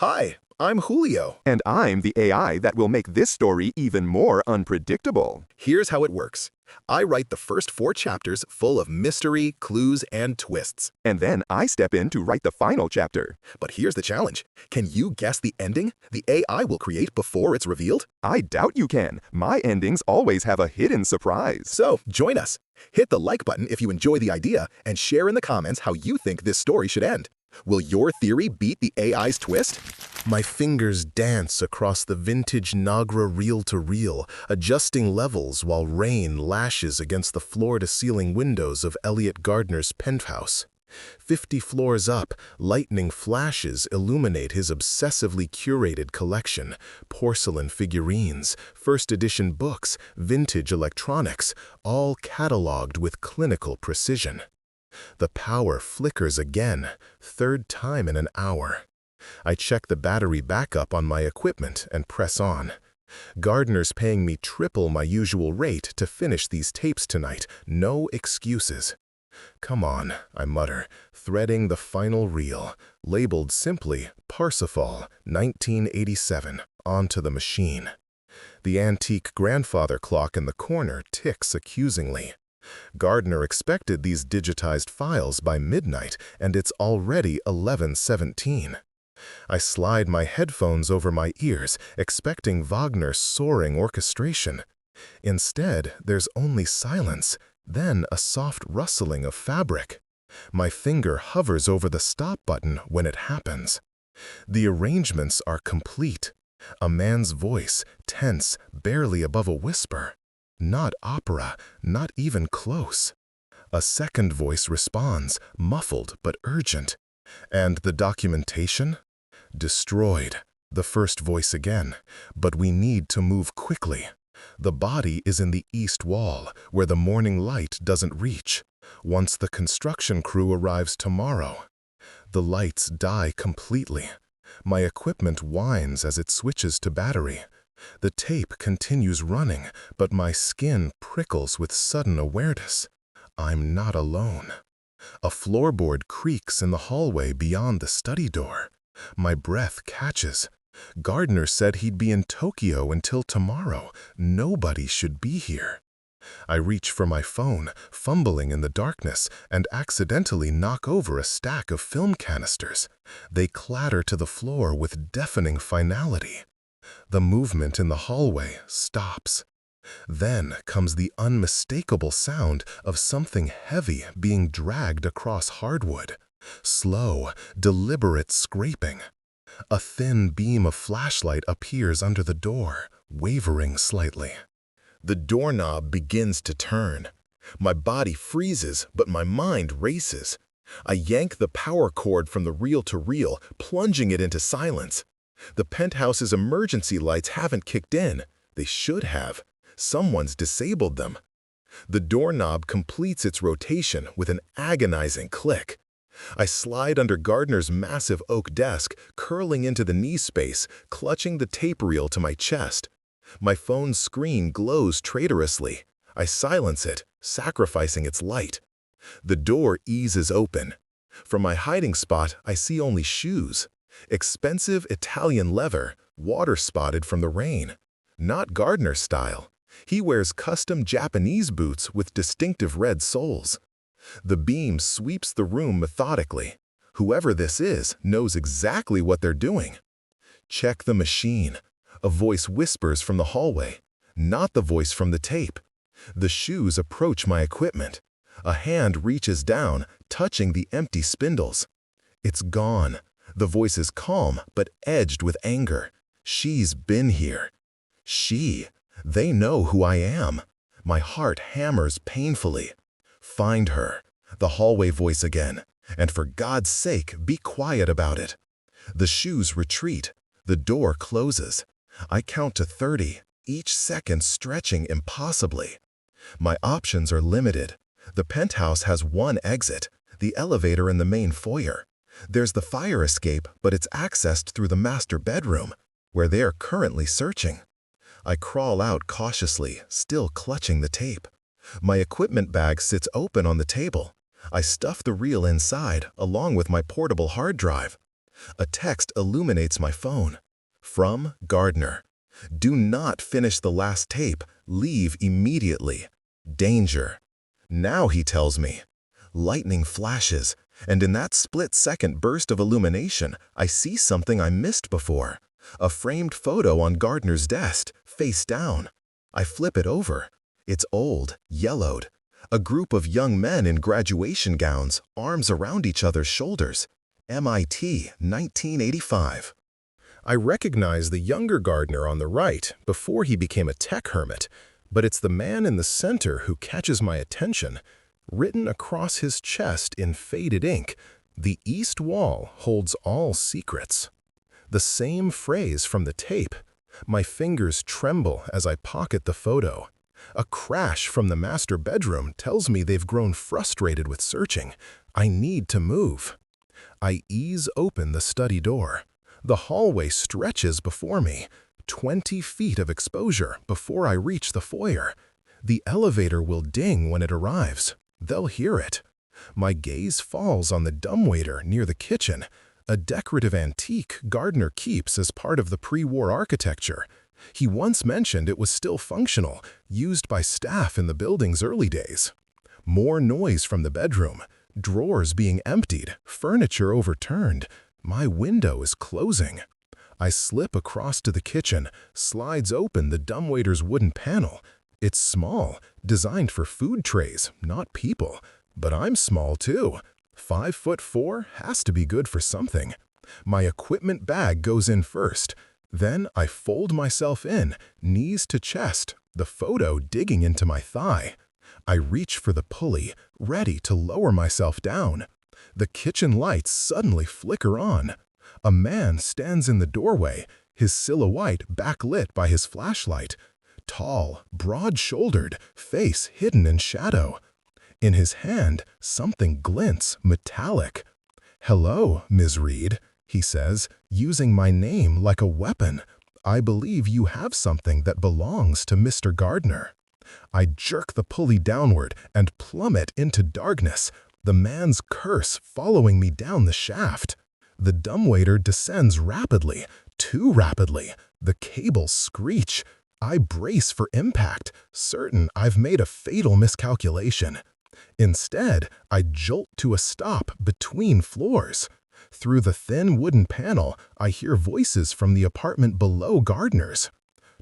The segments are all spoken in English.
Hi, I'm Julio. And I'm the AI that will make this story even more unpredictable. Here's how it works. I write the first 4 chapters full of mystery, clues, and twists. And then I step in to write the final chapter. But here's the challenge. Can you guess the ending the AI will create before it's revealed? I doubt you can. My endings always have a hidden surprise. So, join us. Hit the like button if you enjoy the idea and share in the comments how you think this story should end. Will your theory beat the AI's twist? My fingers dance across the vintage Nagra reel-to-reel, adjusting levels while rain lashes against the floor-to-ceiling windows of Elliot Gardner's penthouse. 50 floors up, lightning flashes illuminate his obsessively curated collection: porcelain figurines, first-edition books, vintage electronics, all cataloged with clinical precision. The power flickers again, third time in an hour. I check the battery backup on my equipment and press on. Gardner's paying me triple my usual rate to finish these tapes tonight. No excuses. Come on, I mutter, threading the final reel, labeled simply Parsifal, 1987, onto the machine. The antique grandfather clock in the corner ticks accusingly. Gardner expected these digitized files by midnight, and it's already 11:17. I slide my headphones over my ears, expecting Wagner's soaring orchestration. Instead, there's only silence, then a soft rustling of fabric. My finger hovers over the stop button when it happens. The arrangements are complete. A man's voice, tense, barely above a whisper. Not opera, not even close. A second voice responds, muffled but urgent. And the documentation? Destroyed. The first voice again. But we need to move quickly. The body is in the east wall, where the morning light doesn't reach. Once the construction crew arrives tomorrow. The lights die completely. My equipment whines as it switches to battery. The tape continues running, but my skin prickles with sudden awareness. I'm not alone. A floorboard creaks in the hallway beyond the study door. My breath catches. Gardner said he'd be in Tokyo until tomorrow. Nobody should be here. I reach for my phone, fumbling in the darkness, and accidentally knock over a stack of film canisters. They clatter to the floor with deafening finality. The movement in the hallway stops. Then comes the unmistakable sound of something heavy being dragged across hardwood. Slow, deliberate scraping. A thin beam of flashlight appears under the door, wavering slightly. The doorknob begins to turn. My body freezes, but my mind races. I yank the power cord from the reel-to-reel, plunging it into silence. The penthouse's emergency lights haven't kicked in. They should have. Someone's disabled them. The doorknob completes its rotation with an agonizing click. I slide under Gardner's massive oak desk, curling into the knee space, clutching the tape reel to my chest. My phone's screen glows traitorously. I silence it, sacrificing its light. The door eases open. From my hiding spot, I see only shoes. Expensive Italian leather, water-spotted from the rain. Not Gardner style. He wears custom Japanese boots with distinctive red soles. The beam sweeps the room methodically. Whoever this is knows exactly what they're doing. Check the machine. A voice whispers from the hallway, not the voice from the tape. The shoes approach my equipment. A hand reaches down, touching the empty spindles. It's gone. The voice is calm, but edged with anger. She's been here. She. They know who I am. My heart hammers painfully. Find her. The hallway voice again. And for God's sake, be quiet about it. The shoes retreat. The door closes. I count to 30, each second stretching impossibly. My options are limited. The penthouse has one exit, the elevator in the main foyer. There's the fire escape, but it's accessed through the master bedroom, where they are currently searching. I crawl out cautiously, still clutching the tape. My equipment bag sits open on the table. I stuff the reel inside, along with my portable hard drive. A text illuminates my phone. From Gardner. Do not finish the last tape. Leave immediately. Danger. Now he tells me. Lightning flashes, and in that split-second burst of illumination, I see something I missed before. A framed photo on Gardner's desk, face down. I flip it over. It's old, yellowed. A group of young men in graduation gowns, arms around each other's shoulders. MIT, 1985. I recognize the younger Gardner on the right before he became a tech hermit, but it's the man in the center who catches my attention. Written across his chest in faded ink, "The East Wall holds all secrets." The same phrase from the tape. My fingers tremble as I pocket the photo. A crash from the master bedroom tells me they've grown frustrated with searching. I need to move. I ease open the study door. The hallway stretches before me, 20 feet of exposure before I reach the foyer. The elevator will ding when it arrives. They'll hear it. My gaze falls on the dumbwaiter near the kitchen, a decorative antique Gardner keeps as part of the pre-war architecture. He once mentioned it was still functional, used by staff in the building's early days. More noise from the bedroom, drawers being emptied, furniture overturned. My window is closing. I slip across to the kitchen, slides open the dumbwaiter's wooden panel. It's small, designed for food trays, not people. But I'm small too. 5'4" has to be good for something. My equipment bag goes in first. Then I fold myself in, knees to chest, the photo digging into my thigh. I reach for the pulley, ready to lower myself down. The kitchen lights suddenly flicker on. A man stands in the doorway, his silhouette backlit by his flashlight. Tall, broad-shouldered, face hidden in shadow. In his hand, something glints, metallic. "Hello, Ms. Reed," he says, using my name like a weapon. "I believe you have something that belongs to Mr. Gardner." I jerk the pulley downward and plummet into darkness, the man's curse following me down the shaft. The dumbwaiter descends rapidly, too rapidly. The cables screech. I brace for impact, certain I've made a fatal miscalculation. Instead, I jolt to a stop between floors. Through the thin wooden panel, I hear voices from the apartment below Gardner's.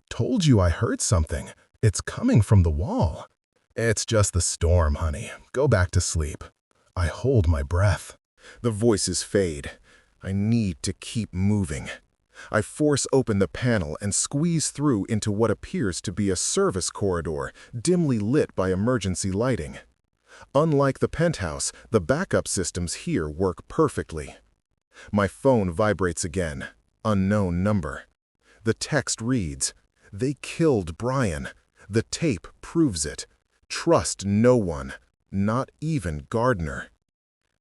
"Told you I heard something. It's coming from the wall." "It's just the storm, honey. Go back to sleep." I hold my breath. The voices fade. I need to keep moving. I force open the panel and squeeze through into what appears to be a service corridor, dimly lit by emergency lighting. Unlike the penthouse, the backup systems here work perfectly. My phone vibrates again. Unknown number. The text reads, "They killed Brian. The tape proves it. Trust no one, not even Gardner."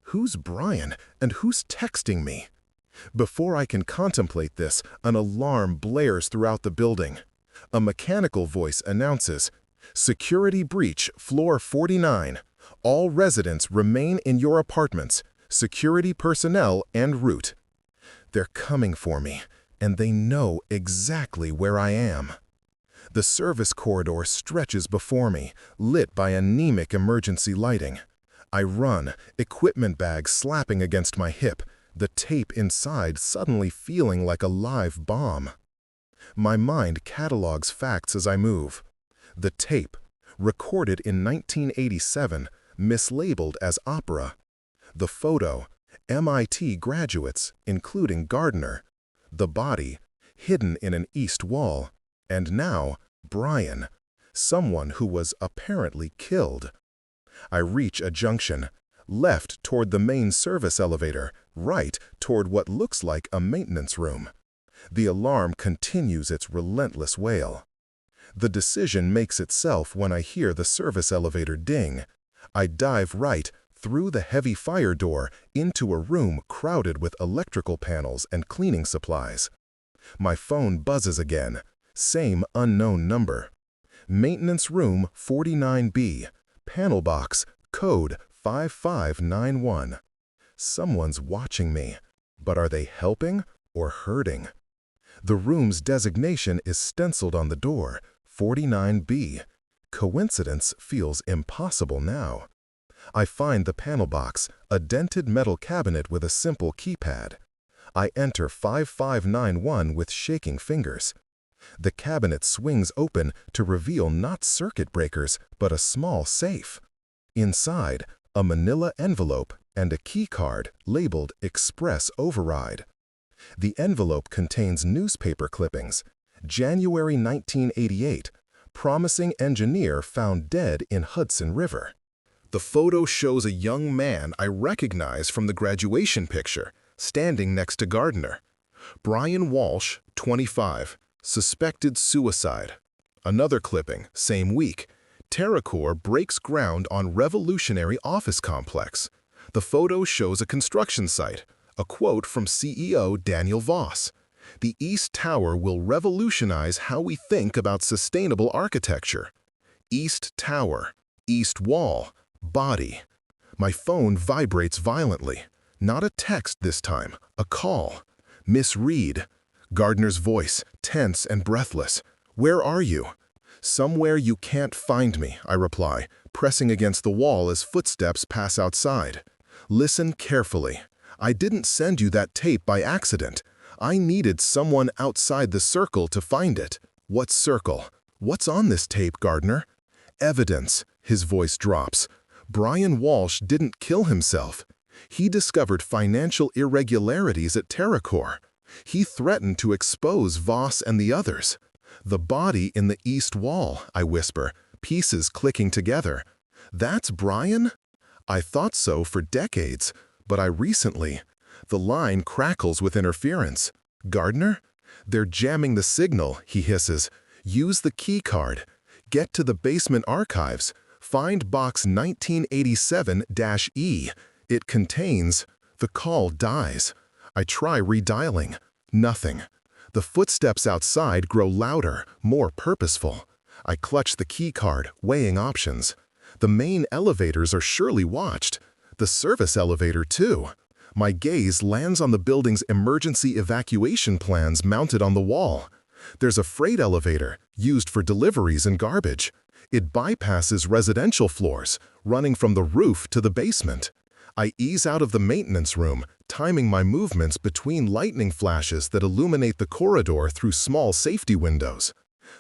Who's Brian and who's texting me? Before I can contemplate this, an alarm blares throughout the building. A mechanical voice announces, "Security breach, floor 49. All residents remain in your apartments. Security personnel en route." They're coming for me, and they know exactly where I am. The service corridor stretches before me, lit by anemic emergency lighting. I run, equipment bag slapping against my hip, the tape inside suddenly feeling like a live bomb. My mind catalogs facts as I move. The tape, recorded in 1987, mislabeled as opera. The photo, MIT graduates, including Gardner. The body, hidden in an east wall. And now, Brian, someone who was apparently killed. I reach a junction, left toward the main service elevator, right toward what looks like a maintenance room. The alarm continues its relentless wail. The decision makes itself when I hear the service elevator ding. I dive right through the heavy fire door into a room crowded with electrical panels and cleaning supplies. My phone buzzes again, same unknown number. Maintenance room 49B, panel box, code 5591. Someone's watching me. But are they helping or hurting? The room's designation is stenciled on the door, 49B. Coincidence feels impossible now. I find the panel box, a dented metal cabinet with a simple keypad. I enter 5591 with shaking fingers. The cabinet swings open to reveal not circuit breakers, but a small safe. Inside, a manila envelope and a key card labeled Express Override. The envelope contains newspaper clippings. January 1988, promising engineer found dead in Hudson River. The photo shows a young man I recognize from the graduation picture, standing next to Gardner. Brian Walsh, 25, suspected suicide. Another clipping, same week. TerraCore breaks ground on revolutionary office complex. The photo shows a construction site. A quote from CEO Daniel Voss. The East Tower will revolutionize how we think about sustainable architecture. East Tower, East Wall, body. My phone vibrates violently. Not a text this time, a call. Miss Reed. Gardner's voice, tense and breathless. Where are you? Somewhere you can't find me, I reply, pressing against the wall as footsteps pass outside. Listen carefully. I didn't send you that tape by accident. I needed someone outside the circle to find it. What circle? What's on this tape, Gardner? Evidence. His voice drops. Brian Walsh didn't kill himself. He discovered financial irregularities at TerraCore. He threatened to expose Voss and the others. The body in the east wall, I whisper, pieces clicking together. That's Brian? I thought so for decades, but the line crackles with interference. Gardner? They're jamming the signal, he hisses. Use the key card. Get to the basement archives. Find box 1987-E. It contains... The call dies. I try redialing. Nothing. The footsteps outside grow louder, more purposeful. I clutch the key card, weighing options. The main elevators are surely watched. The service elevator, too. My gaze lands on the building's emergency evacuation plans mounted on the wall. There's a freight elevator, used for deliveries and garbage. It bypasses residential floors, running from the roof to the basement. I ease out of the maintenance room, timing my movements between lightning flashes that illuminate the corridor through small safety windows.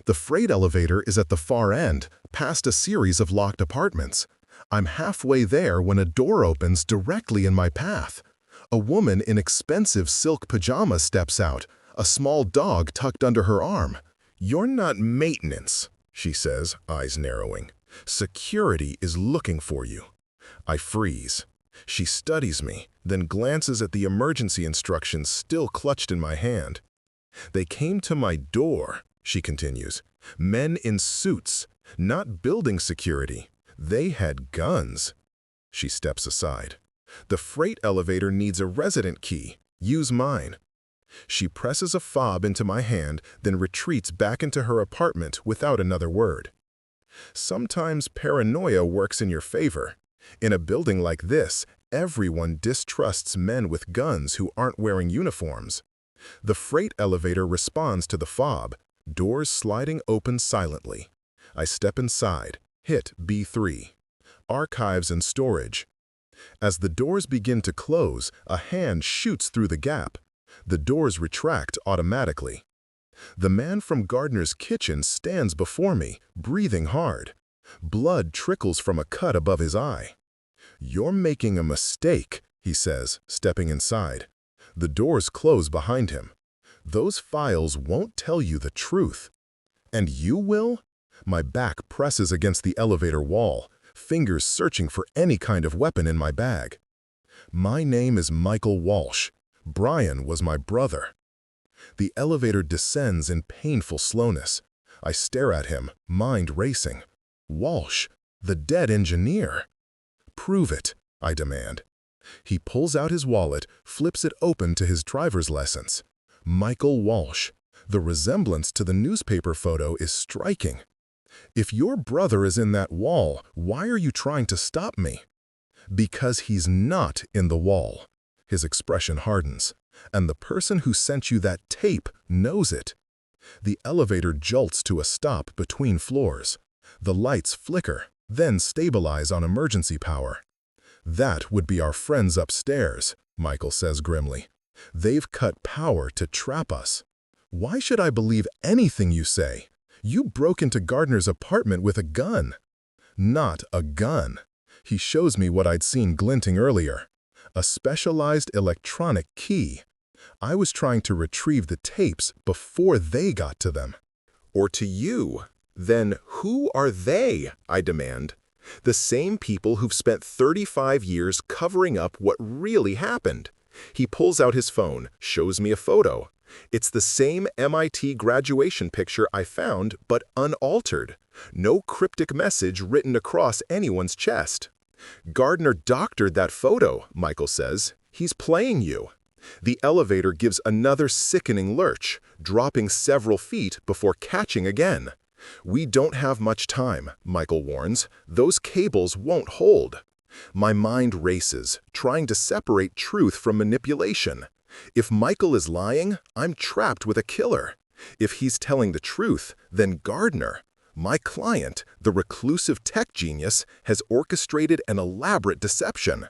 The freight elevator is at the far end, past a series of locked apartments. I'm halfway there when a door opens directly in my path. A woman in expensive silk pajamas steps out, a small dog tucked under her arm. "You're not maintenance," she says, eyes narrowing. "Security is looking for you." I freeze. She studies me, then glances at the emergency instructions still clutched in my hand. "They came to my door," she continues. "Men in suits, not building security. They had guns." She steps aside. "The freight elevator needs a resident key. Use mine." She presses a fob into my hand, then retreats back into her apartment without another word. Sometimes paranoia works in your favor. In a building like this, everyone distrusts men with guns who aren't wearing uniforms. The freight elevator responds to the fob, doors sliding open silently. I step inside, hit B3. Archives and storage. As the doors begin to close, a hand shoots through the gap. The doors retract automatically. The man from Gardner's kitchen stands before me, breathing hard. Blood trickles from a cut above his eye. "You're making a mistake," he says, stepping inside. The doors close behind him. "Those files won't tell you the truth." "And you will?" My back presses against the elevator wall, fingers searching for any kind of weapon in my bag. "My name is Michael Walsh. Brian was my brother." The elevator descends in painful slowness. I stare at him, mind racing. Walsh, the dead engineer. "Prove it," I demand. He pulls out his wallet, flips it open to his driver's license. Michael Walsh. The resemblance to the newspaper photo is striking. "If your brother is in that wall, why are you trying to stop me?" "Because he's not in the wall." His expression hardens. And the person who sent you that tape knows it. The elevator jolts to a stop between floors. The lights flicker, then stabilize on emergency power. That would be our friends upstairs, Michael says grimly. They've cut power to trap us. Why should I believe anything you say? You broke into Gardner's apartment with a gun. Not a gun. He shows me what I'd seen glinting earlier. A specialized electronic key. I was trying to retrieve the tapes before they got to them. Or to you. Then who are they, I demand? The same people who've spent 35 years covering up what really happened. He pulls out his phone, shows me a photo. It's the same MIT graduation picture I found, but unaltered. No cryptic message written across anyone's chest. Gardner doctored that photo, Michael says. He's playing you. The elevator gives another sickening lurch, dropping several feet before catching again. We don't have much time, Michael warns. Those cables won't hold. My mind races, trying to separate truth from manipulation. If Michael is lying, I'm trapped with a killer. If he's telling the truth, then Gardner, my client, the reclusive tech genius, has orchestrated an elaborate deception.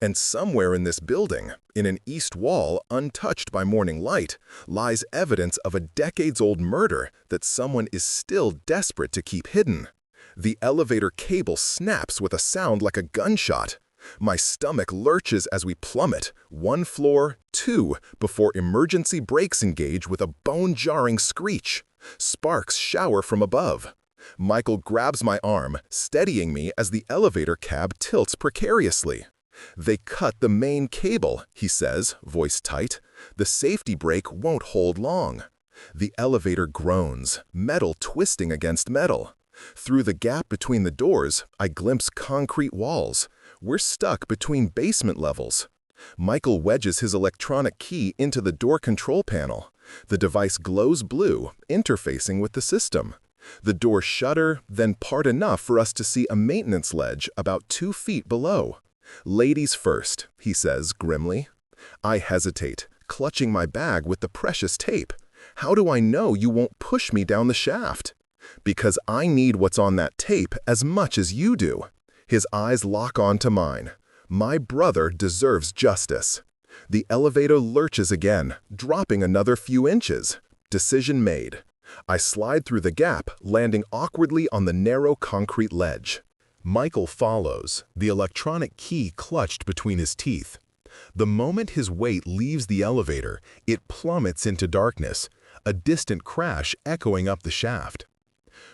And somewhere in this building, in an east wall untouched by morning light, lies evidence of a decades-old murder that someone is still desperate to keep hidden. The elevator cable snaps with a sound like a gunshot. My stomach lurches as we plummet, 1 floor, 2, before emergency brakes engage with a bone-jarring screech. Sparks shower from above. Michael grabs my arm, steadying me as the elevator cab tilts precariously. They cut the main cable, he says, voice tight. The safety brake won't hold long. The elevator groans, metal twisting against metal. Through the gap between the doors, I glimpse concrete walls. We're stuck between basement levels. Michael wedges his electronic key into the door control panel. The device glows blue, interfacing with the system. The doors shudder, then part enough for us to see a maintenance ledge about 2 feet below. Ladies first, he says grimly. I hesitate, clutching my bag with the precious tape. How do I know you won't push me down the shaft? Because I need what's on that tape as much as you do. His eyes lock onto mine. My brother deserves justice. The elevator lurches again, dropping another few inches. Decision made. I slide through the gap, landing awkwardly on the narrow concrete ledge. Michael follows, the electronic key clutched between his teeth. The moment his weight leaves the elevator, it plummets into darkness, a distant crash echoing up the shaft.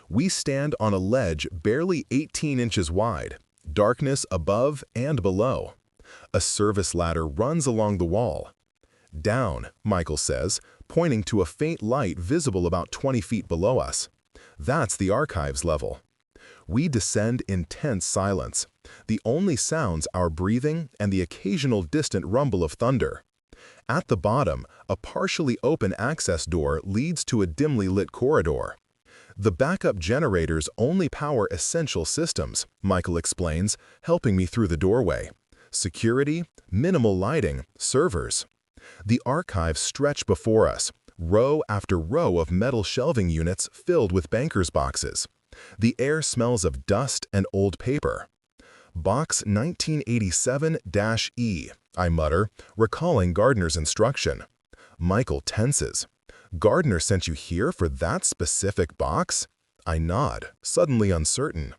We stand on a ledge barely 18 inches wide, darkness above and below. A service ladder runs along the wall. Down, Michael says, pointing to a faint light visible about 20 feet below us. That's the archives level. We descend in tense silence, the only sounds our breathing and the occasional distant rumble of thunder. At the bottom, a partially open access door leads to a dimly lit corridor. The backup generators only power essential systems, Michael explains, helping me through the doorway. Security, minimal lighting, servers. The archives stretch before us, row after row of metal shelving units filled with bankers' boxes. The air smells of dust and old paper. Box 1987-E, I mutter, recalling Gardner's instruction. Michael tenses. Gardner sent you here for that specific box? I nod, suddenly uncertain.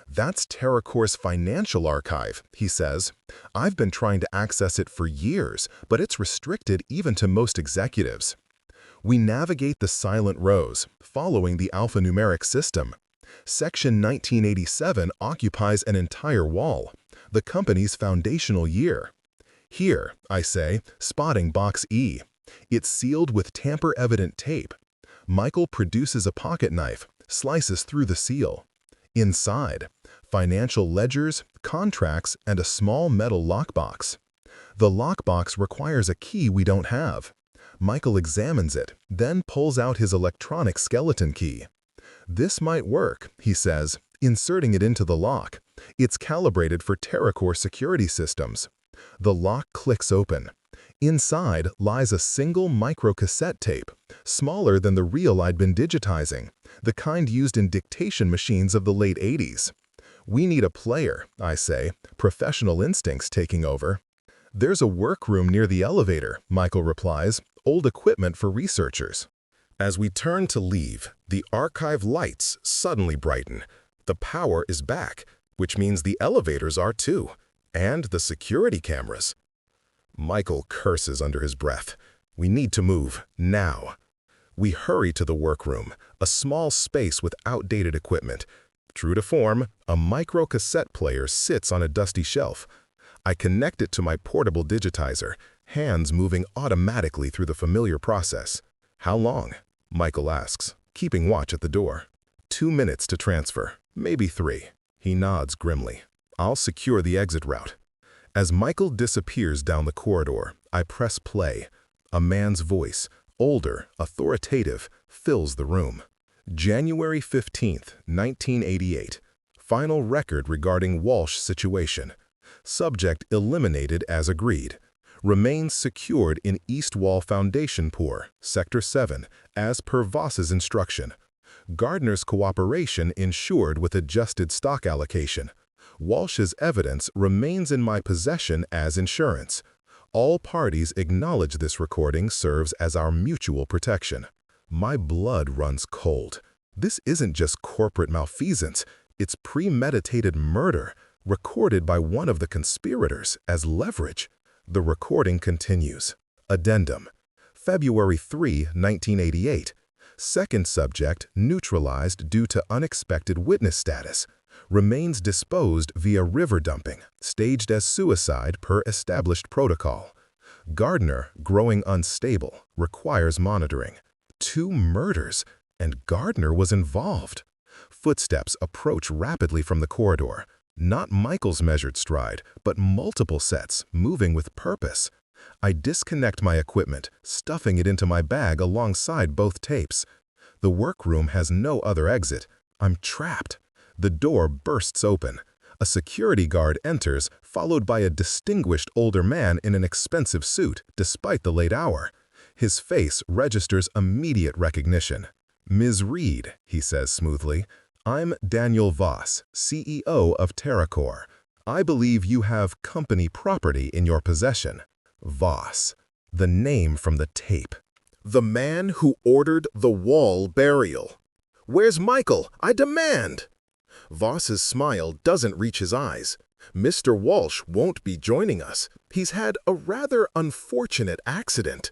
That's TerraCore's financial archive, he says. I've been trying to access it for years, but it's restricted even to most executives. We navigate the silent rows, following the alphanumeric system. Section 1987 occupies an entire wall, the company's foundational year. Here, I say, spotting Box E. It's sealed with tamper-evident tape. Michael produces a pocket knife, slices through the seal. Inside, financial ledgers, contracts, and a small metal lockbox. The lockbox requires a key we don't have. Michael examines it, then pulls out his electronic skeleton key. This might work, he says, inserting it into the lock. It's calibrated for TerraCore security systems. The lock clicks open. Inside lies a single microcassette tape, smaller than the reel I'd been digitizing, the kind used in dictation machines of the late 80s. We need a player, I say, professional instincts taking over. There's a workroom near the elevator, Michael replies, old equipment for researchers. As we turn to leave, the archive lights suddenly brighten. The power is back, which means the elevators are too, and the security cameras. Michael curses under his breath. We need to move, now. We hurry to the workroom, a small space with outdated equipment. True to form, a microcassette player sits on a dusty shelf. I connect it to my portable digitizer, hands moving automatically through the familiar process. How long? Michael asks, keeping watch at the door. 2 minutes to transfer, maybe 3. He nods grimly. I'll secure the exit route. As Michael disappears down the corridor, I press play. A man's voice, older, authoritative, fills the room. January 15th, 1988. Final record regarding Walsh situation. Subject eliminated as agreed. Remains secured in East Wall Foundation Pour, Sector 7, as per Voss's instruction. Gardner's cooperation ensured with adjusted stock allocation. Walsh's evidence remains in my possession as insurance. All parties acknowledge this recording serves as our mutual protection. My blood runs cold. This isn't just corporate malfeasance, it's premeditated murder, recorded by one of the conspirators as leverage. The recording continues. Addendum. February 3, 1988. Second subject neutralized due to unexpected witness status. Remains disposed via river dumping, staged as suicide per established protocol. Gardner, growing unstable, requires monitoring. 2 murders, and Gardner was involved. Footsteps approach rapidly from the corridor. Not Michael's measured stride, but multiple sets, moving with purpose. I disconnect my equipment, stuffing it into my bag alongside both tapes. The workroom has no other exit. I'm trapped. The door bursts open. A security guard enters, followed by a distinguished older man in an expensive suit, despite the late hour. His face registers immediate recognition. "Ms. Reed," he says smoothly, "I'm Daniel Voss, CEO of TerraCore. I believe you have company property in your possession." Voss. The name from the tape. The man who ordered the wall burial. "Where's Michael? I demand!" Voss's smile doesn't reach his eyes. Mr. Walsh won't be joining us. He's had a rather unfortunate accident.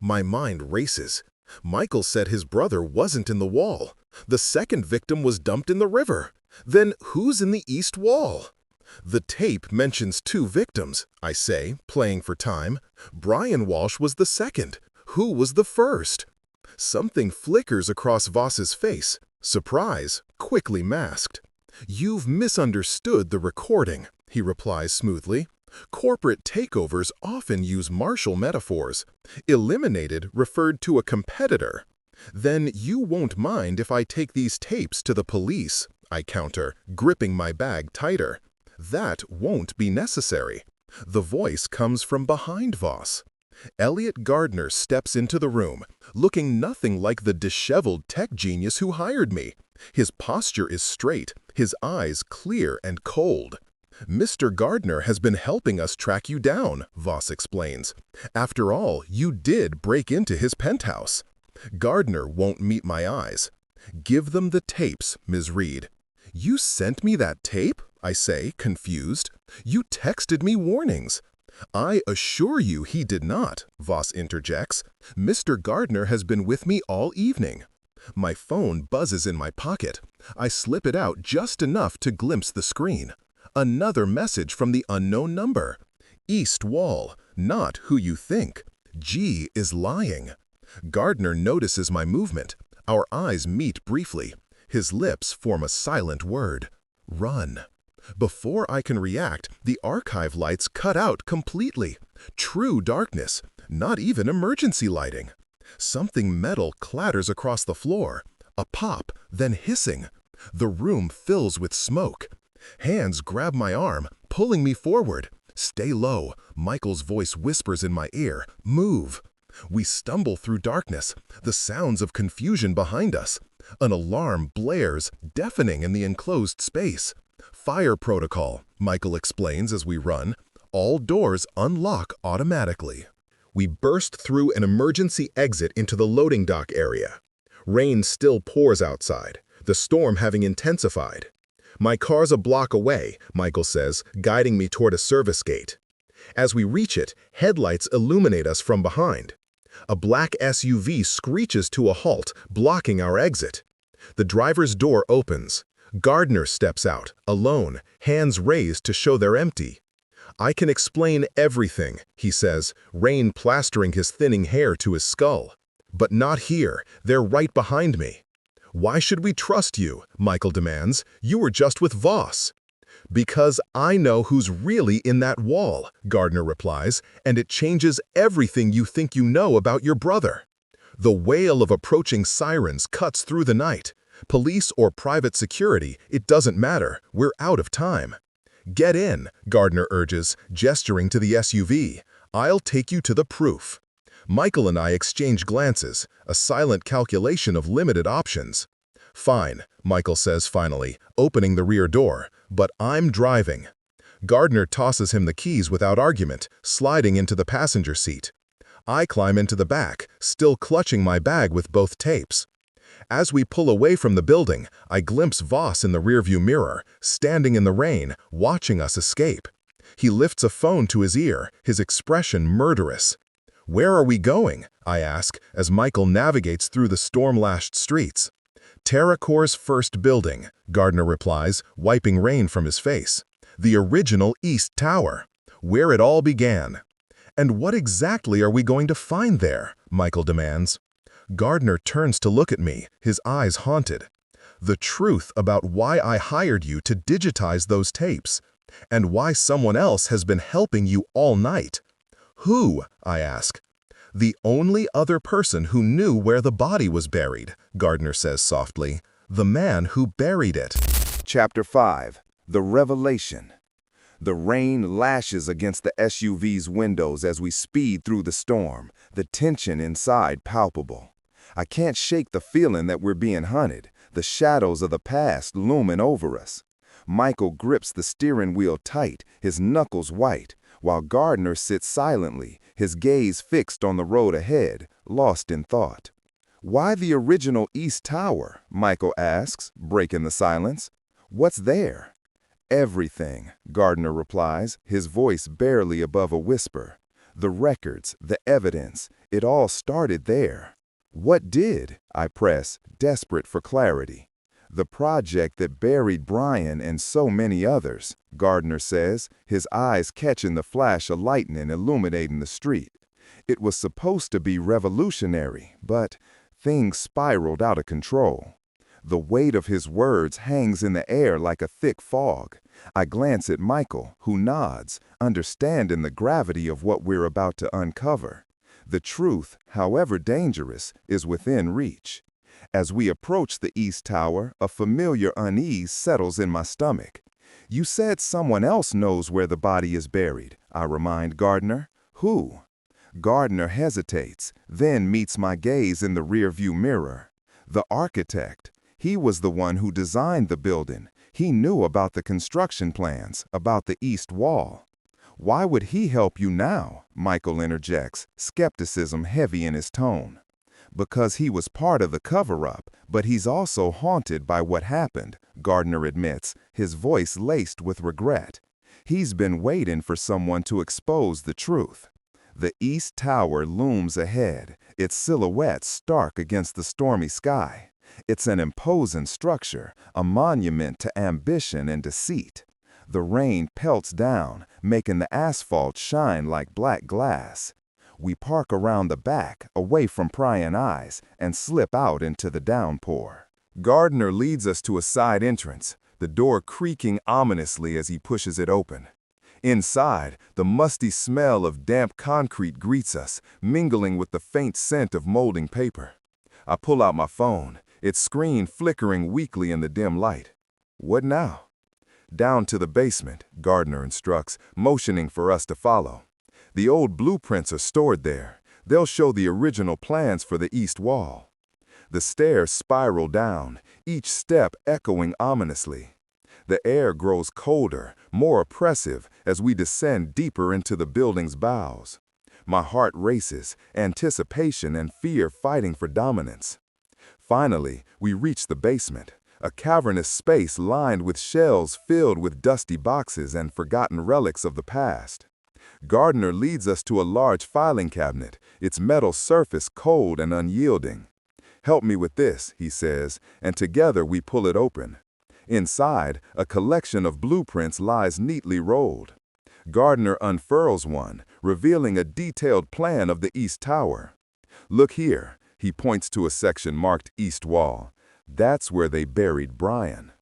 My mind races. Michael said his brother wasn't in the wall. The second victim was dumped in the river. Then who's in the east wall? The tape mentions 2 victims, I say, playing for time. Brian Walsh was the second. Who was the first? Something flickers across Voss's face. Surprise, quickly masked. "You've misunderstood the recording," he replies smoothly. "Corporate takeovers often use martial metaphors. Eliminated referred to a competitor. Then you won't mind if I take these tapes to the police," I counter, gripping my bag tighter. "That won't be necessary." The voice comes from behind Voss. Elliot Gardner steps into the room, looking nothing like the disheveled tech genius who hired me. His posture is straight, his eyes clear and cold. "Mr. Gardner has been helping us track you down," Voss explains. "After all, you did break into his penthouse." Gardner won't meet my eyes. "Give them the tapes, Ms. Reed." "You sent me that tape?" I say, confused. "You texted me warnings." "I assure you he did not," Voss interjects. "Mr. Gardner has been with me all evening." My phone buzzes in my pocket. I slip it out just enough to glimpse the screen. Another message from the unknown number. "East Wall, not who you think. G is lying." Gardner notices my movement. Our eyes meet briefly. His lips form a silent word. "Run." Before I can react, the archive lights cut out completely. True darkness, not even emergency lighting. Something metal clatters across the floor. A pop, then hissing. The room fills with smoke. Hands grab my arm, pulling me forward. Stay low, Michael's voice whispers in my ear. Move. We stumble through darkness, the sounds of confusion behind us. An alarm blares, deafening in the enclosed space. Fire protocol, Michael explains as we run. All doors unlock automatically. We burst through an emergency exit into the loading dock area. Rain still pours outside, the storm having intensified. My car's a block away, Michael says, guiding me toward a service gate. As we reach it, headlights illuminate us from behind. A black SUV screeches to a halt, blocking our exit. The driver's door opens. Gardner steps out, alone, hands raised to show they're empty. I can explain everything, he says, rain plastering his thinning hair to his skull. But not here, they're right behind me. Why should we trust you? Michael demands. You were just with Voss. Because I know who's really in that wall, Gardner replies, and it changes everything you think you know about your brother. The wail of approaching sirens cuts through the night. Police or private security, it doesn't matter, we're out of time. Get in, Gardner urges, gesturing to the SUV. I'll take you to the proof. Michael and I exchange glances, a silent calculation of limited options. Fine, Michael says finally, opening the rear door, but I'm driving. Gardner tosses him the keys without argument, sliding into the passenger seat. I climb into the back, still clutching my bag with both tapes. As we pull away from the building, I glimpse Voss in the rearview mirror, standing in the rain, watching us escape. He lifts a phone to his ear, his expression murderous. Where are we going? I ask, as Michael navigates through the storm-lashed streets. TerraCore's first building, Gardner replies, wiping rain from his face. The original East Tower, where it all began. And what exactly are we going to find there? Michael demands. Gardner turns to look at me, his eyes haunted. The truth about why I hired you to digitize those tapes, and why someone else has been helping you all night. Who? I ask. The only other person who knew where the body was buried, Gardner says softly. The man who buried it. Chapter 5. The Revelation. The rain lashes against the SUV's windows as we speed through the storm, the tension inside palpable. I can't shake the feeling that we're being hunted, the shadows of the past looming over us. Michael grips the steering wheel tight, his knuckles white, while Gardner sits silently, his gaze fixed on the road ahead, lost in thought. Why the original East Tower? Michael asks, breaking the silence. What's there? Everything, Gardner replies, his voice barely above a whisper. The records, the evidence, it all started there. What did? I press, desperate for clarity. The project that buried Brian and so many others, Gardner says, his eyes catching the flash of lightning illuminating the street. It was supposed to be revolutionary, but things spiraled out of control. The weight of his words hangs in the air like a thick fog. I glance at Michael, who nods, understanding the gravity of what we're about to uncover. The truth, however dangerous, is within reach. As we approach the East Tower, a familiar unease settles in my stomach. You said someone else knows where the body is buried, I remind Gardner. Who? Gardner hesitates, then meets my gaze in the rearview mirror. The architect. He was the one who designed the building. He knew about the construction plans, about the east wall. Why would he help you now? Michael interjects, skepticism heavy in his tone. Because he was part of the cover-up, but he's also haunted by what happened, Gardner admits, his voice laced with regret. He's been waiting for someone to expose the truth. The East Tower looms ahead, its silhouette stark against the stormy sky. It's an imposing structure, a monument to ambition and deceit. The rain pelts down, making the asphalt shine like black glass. We park around the back, away from prying eyes, and slip out into the downpour. Gardner leads us to a side entrance, the door creaking ominously as he pushes it open. Inside, the musty smell of damp concrete greets us, mingling with the faint scent of molding paper. I pull out my phone, its screen flickering weakly in the dim light. What now? Down to the basement, Gardner instructs, motioning for us to follow. The old blueprints are stored there. They'll show the original plans for the east wall. The stairs spiral down, each step echoing ominously. The air grows colder, more oppressive, as we descend deeper into the building's bowels. My heart races, anticipation and fear fighting for dominance. Finally, we reach the basement, a cavernous space lined with shelves filled with dusty boxes and forgotten relics of the past. Gardner leads us to a large filing cabinet, its metal surface cold and unyielding. "Help me with this," he says, and together we pull it open. Inside, a collection of blueprints lies neatly rolled. Gardner unfurls one, revealing a detailed plan of the East Tower. "Look here," he points to a section marked East Wall. "That's where they buried Brian."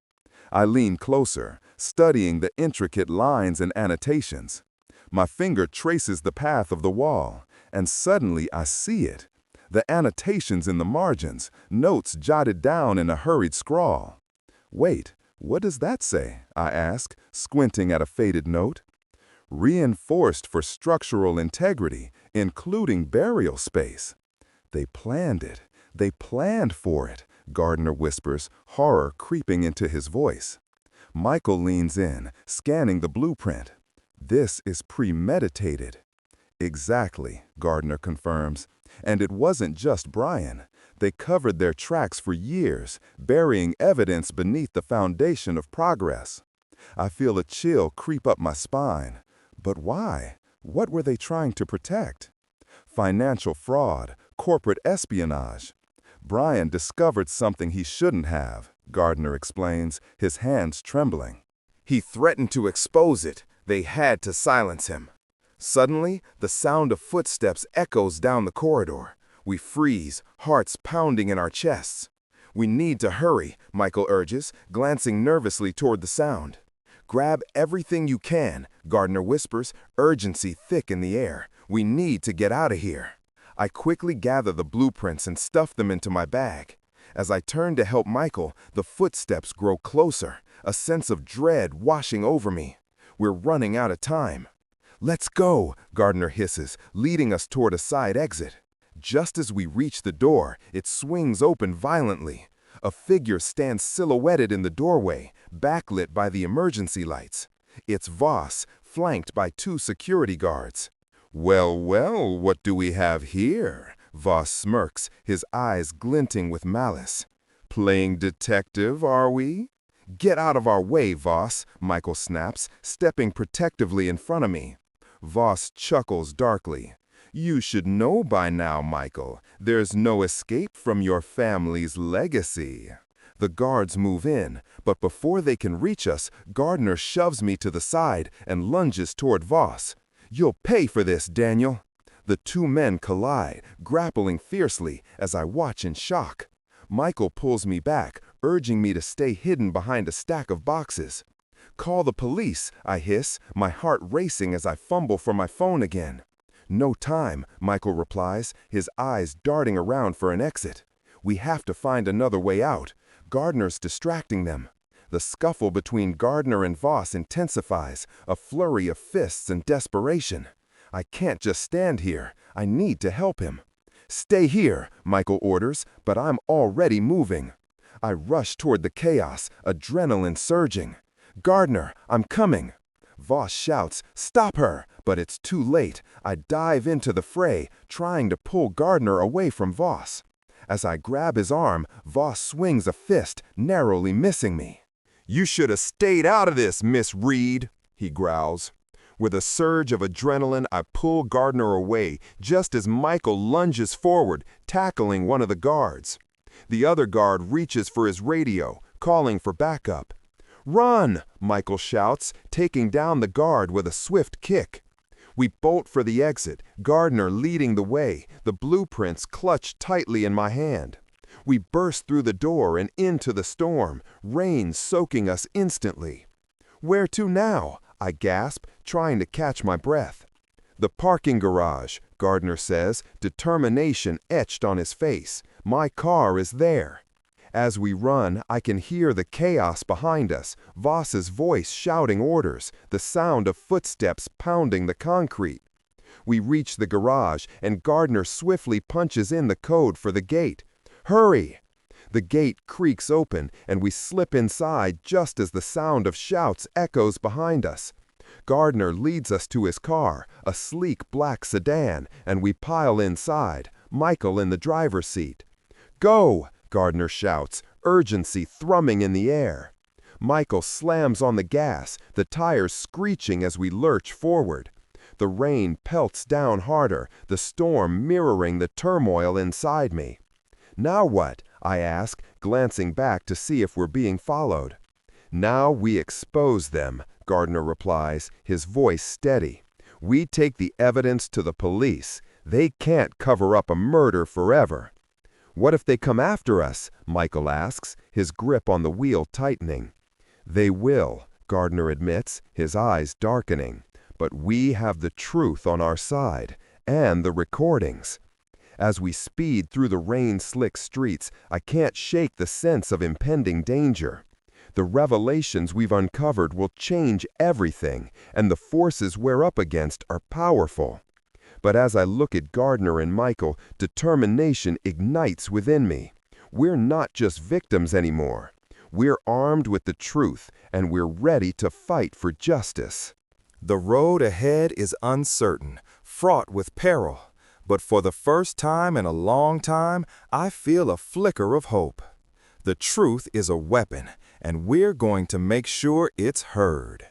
I lean closer, studying the intricate lines and annotations. My finger traces the path of the wall, and suddenly I see it. The annotations in the margins, notes jotted down in a hurried scrawl. "Wait, what does that say?" I ask, squinting at a faded note. "Reinforced for structural integrity, including burial space." "They planned it. They planned for it," Gardner whispers, horror creeping into his voice. Michael leans in, scanning the blueprint. "This is premeditated." "Exactly," Gardner confirms. "And it wasn't just Brian. They covered their tracks for years, burying evidence beneath the foundation of progress." I feel a chill creep up my spine. But why? What were they trying to protect? Financial fraud, corporate espionage. "Brian discovered something he shouldn't have," Gardner explains, his hands trembling. "He threatened to expose it. They had to silence him." Suddenly, the sound of footsteps echoes down the corridor. We freeze, hearts pounding in our chests. "We need to hurry," Michael urges, glancing nervously toward the sound. "Grab everything you can," Gardner whispers, urgency thick in the air. "We need to get out of here." I quickly gather the blueprints and stuff them into my bag. As I turn to help Michael, the footsteps grow closer, a sense of dread washing over me. We're running out of time. "Let's go," Gardner hisses, leading us toward a side exit. Just as we reach the door, it swings open violently. A figure stands silhouetted in the doorway, backlit by the emergency lights. It's Voss, flanked by 2 security guards. "Well, well, what do we have here?" Voss smirks, his eyes glinting with malice. "Playing detective, are we?" "Get out of our way, Voss," Michael snaps, stepping protectively in front of me. Voss chuckles darkly. "You should know by now, Michael. There's no escape from your family's legacy." The guards move in, but before they can reach us, Gardner shoves me to the side and lunges toward Voss. "You'll pay for this, Daniel." The 2 men collide, grappling fiercely as I watch in shock. Michael pulls me back, urging me to stay hidden behind a stack of boxes. "Call the police," I hiss, my heart racing as I fumble for my phone again. "No time," Michael replies, his eyes darting around for an exit. "We have to find another way out. Gardner's distracting them." The scuffle between Gardner and Voss intensifies, a flurry of fists and desperation. I can't just stand here. I need to help him. "Stay here," Michael orders, but I'm already moving. I rush toward the chaos, adrenaline surging. "Gardner, I'm coming." Voss shouts, "Stop her!" But it's too late. I dive into the fray, trying to pull Gardner away from Voss. As I grab his arm, Voss swings a fist, narrowly missing me. "You should have stayed out of this, Miss Reed," he growls. With a surge of adrenaline, I pull Gardner away just as Michael lunges forward, tackling one of the guards. The other guard reaches for his radio, calling for backup. "Run!" Michael shouts, taking down the guard with a swift kick. We bolt for the exit, Gardner leading the way, the blueprints clutched tightly in my hand. We burst through the door and into the storm, rain soaking us instantly. "Where to now?" I gasp, trying to catch my breath. "The parking garage," Gardner says, determination etched on his face. "My car is there." As we run, I can hear the chaos behind us, Voss's voice shouting orders, the sound of footsteps pounding the concrete. We reach the garage, and Gardner swiftly punches in the code for the gate. Hurry! The gate creaks open, and we slip inside just as the sound of shouts echoes behind us. Gardner leads us to his car, a sleek black sedan, and we pile inside, Michael in the driver's seat. Go! Gardner shouts, urgency thrumming in the air. Michael slams on the gas, the tires screeching as we lurch forward. The rain pelts down harder, the storm mirroring the turmoil inside me. Now what? I ask, glancing back to see if we're being followed. Now we expose them, Gardner replies, his voice steady. We take the evidence to the police. They can't cover up a murder forever. What if they come after us? Michael asks, his grip on the wheel tightening. They will, Gardner admits, his eyes darkening. But we have the truth on our side, and the recordings. As we speed through the rain-slick streets, I can't shake the sense of impending danger. The revelations we've uncovered will change everything, and the forces we're up against are powerful. But as I look at Gardner and Michael, determination ignites within me. We're not just victims anymore. We're armed with the truth, and we're ready to fight for justice. The road ahead is uncertain, fraught with peril. But for the first time in a long time, I feel a flicker of hope. The truth is a weapon, and we're going to make sure it's heard.